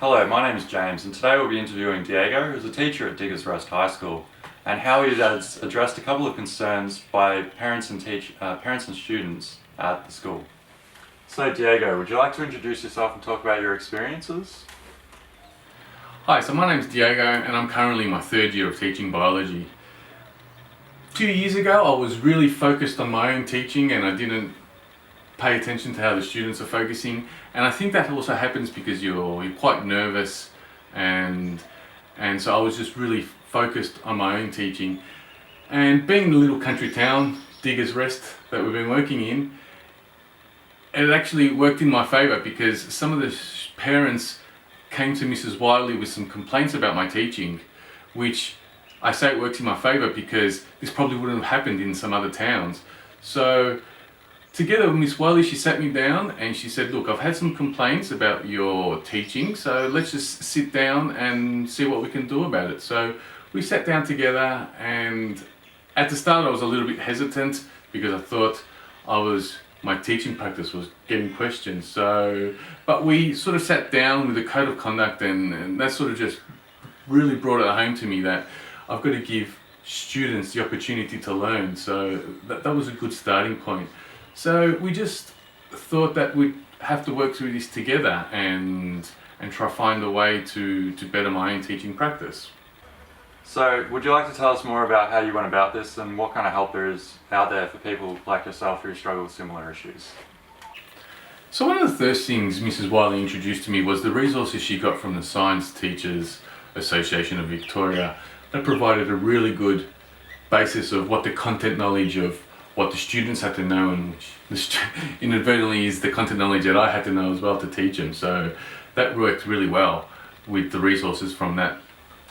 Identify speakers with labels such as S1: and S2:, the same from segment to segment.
S1: Hello, my name is James, and today we'll be interviewing Diego, who's a teacher at Diggers Rest High School, and how he has addressed a couple of concerns by parents and students at the school. So Diego, would you like to introduce yourself and talk about your experiences?
S2: Hi, so my name's Diego and I'm currently in my third year of teaching biology. 2 years ago I was really focused on my own teaching and I didn't pay attention to how the students are focusing, and I think that also happens because you're quite nervous and so I was just really focused on my own teaching. And being in the little country town, Diggers Rest, that we've been working in, it actually worked in my favour because some of the parents came to Mrs. Wiley with some complaints about my teaching, which I say it works in my favour because this probably wouldn't have happened in some other towns. So together with Miss Wiley, she sat me down and she said, look, I've had some complaints about your teaching, so let's just sit down and see what we can do about it. So we sat down together, and at the start I was a little bit hesitant because I thought my teaching practice was getting questioned. But we sort of sat down with a code of conduct, and that sort of just really brought it home to me that I've got to give students the opportunity to learn. So that was a good starting point. So we just thought that we'd have to work through this together and try to find a way to better my own teaching practice.
S1: So would you like to tell us more about how you went about this and what kind of help there is out there for people like yourself who struggle with similar issues?
S2: So one of the first things Mrs. Wiley introduced to me was the resources she got from the Science Teachers Association of Victoria. That provided a really good basis of what the content knowledge of what the students had to know, and which inadvertently is the content knowledge that I had to know as well to teach them. So that worked really well with the resources from that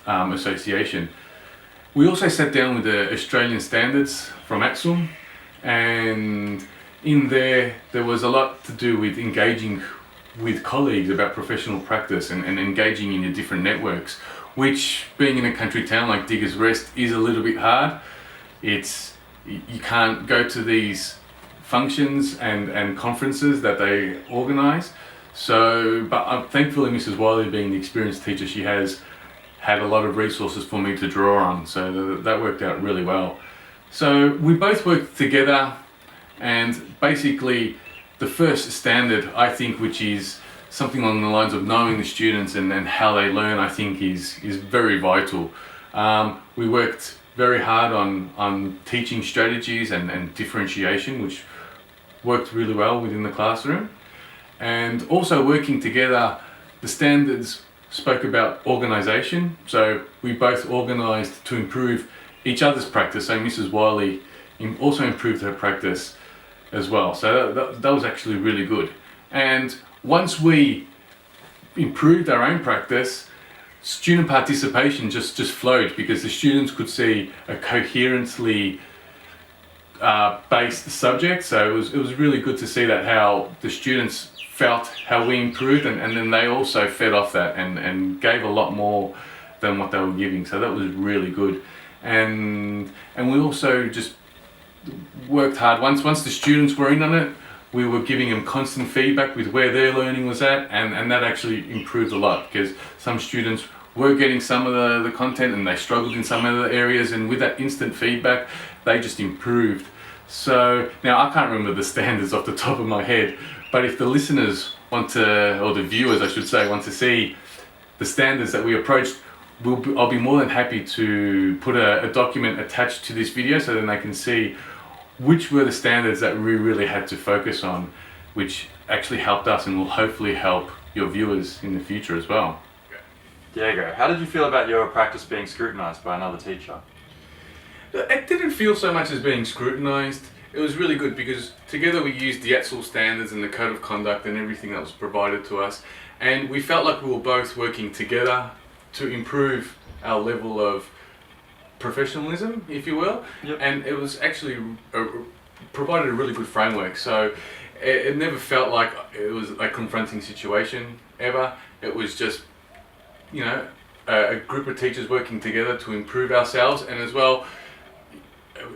S2: association. We also sat down with the Australian standards from ACSUM, and in there was a lot to do with engaging with colleagues about professional practice and engaging in your different networks, which, being in a country town like Diggers Rest, is a little bit hard. You can't go to these functions and conferences that they organise. But thankfully Mrs. Wiley, being the experienced teacher she has, had a lot of resources for me to draw on, so that worked out really well. So we both worked together, and basically the first standard, I think, which is something along the lines of knowing the students and how they learn, I think is very vital. We worked very hard on teaching strategies and differentiation, which worked really well within the classroom. And also working together, the standards spoke about organisation, so we both organised to improve each other's practice. So Mrs. Wiley also improved her practice as well, so that was actually really good. And once we improved our own practice, student participation just flowed because the students could see a coherently based subject. So it was really good to see that, how the students felt how we improved, and then they also fed off that and gave a lot more than what they were giving. So that was really good. And we also just worked hard. Once the students were in on it, we were giving them constant feedback with where their learning was at, and that actually improved a lot because some students were getting some of the content and they struggled in some other areas, and with that instant feedback they just improved. So now I can't remember the standards off the top of my head, but if the listeners or the viewers I should say, want to see the standards that we approached, I'll be more than happy to put a document attached to this video so then they can see which were the standards that we really had to focus on, which actually helped us and will hopefully help your viewers in the future as well.
S1: Diego, how did you feel about your practice being scrutinised by another teacher?
S2: It didn't feel so much as being scrutinised. It was really good because together we used the ATSL standards and the code of conduct and everything that was provided to us, and we felt like we were both working together to improve our level of professionalism, if you will.
S1: Yep.
S2: And it was actually provided a really good framework. So it never felt like it was a confronting situation ever. It was just, a group of teachers working together to improve ourselves, and as well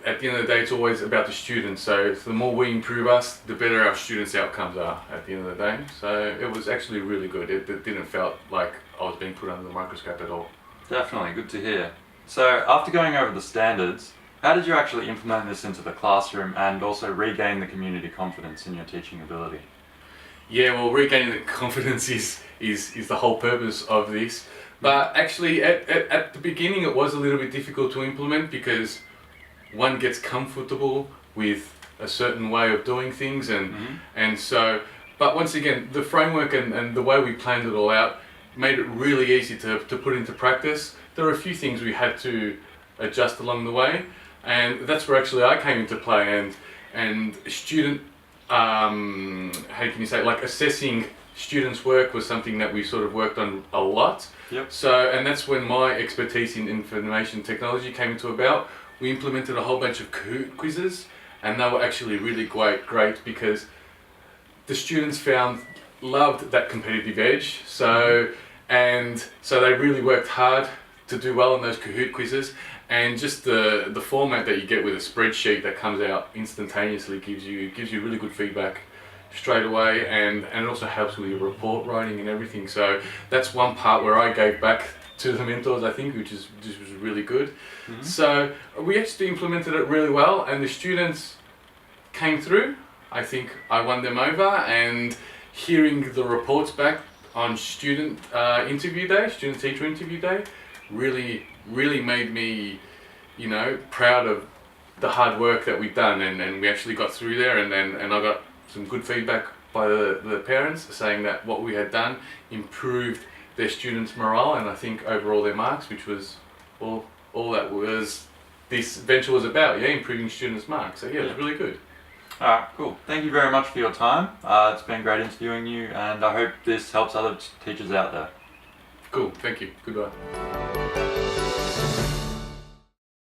S2: at the end of the day, it's always about the students. So the more we improve us, the better our students' outcomes are at the end of the day. So it was actually really good. It didn't felt like I was being put under the microscope at all.
S1: Definitely, good to hear. So after going over the standards, how did you actually implement this into the classroom and also regain the community confidence in your teaching ability?
S2: Yeah, well, regaining the confidence is the whole purpose of this. But actually, at the beginning, it was a little bit difficult to implement because one gets comfortable with a certain way of doing things, and so. But once again, the framework and the way we planned it all out made it really easy to put into practice. There were a few things we had to adjust along the way, and that's where actually I came into play. And student, how can you say, like assessing students' work was something that we sort of worked on a lot.
S1: Yep.
S2: So, and that's when my expertise in information technology came into about. We implemented a whole bunch of Kahoot quizzes, and they were actually really great because the students loved that competitive edge. So, and so they really worked hard to do well in those Kahoot quizzes, and just the format that you get with a spreadsheet that comes out instantaneously gives you really good feedback straight away, and it also helps with your report writing and everything. So that's one part where I gave back to the mentors, I think, which was really good. So we actually implemented it really well, and the students came through. I think I won them over, and hearing the reports back on student teacher interview day, really made me, proud of the hard work that we've done, and we actually got through there, and I got some good feedback by the parents saying that what we had done improved their students' morale, and I think overall their marks, which was all that was this venture was about, improving students' marks. So yeah, it was really good.
S1: Alright, cool. Thank you very much for your time. It's been great interviewing you, and I hope this helps other teachers out there.
S2: Cool, thank you. Goodbye.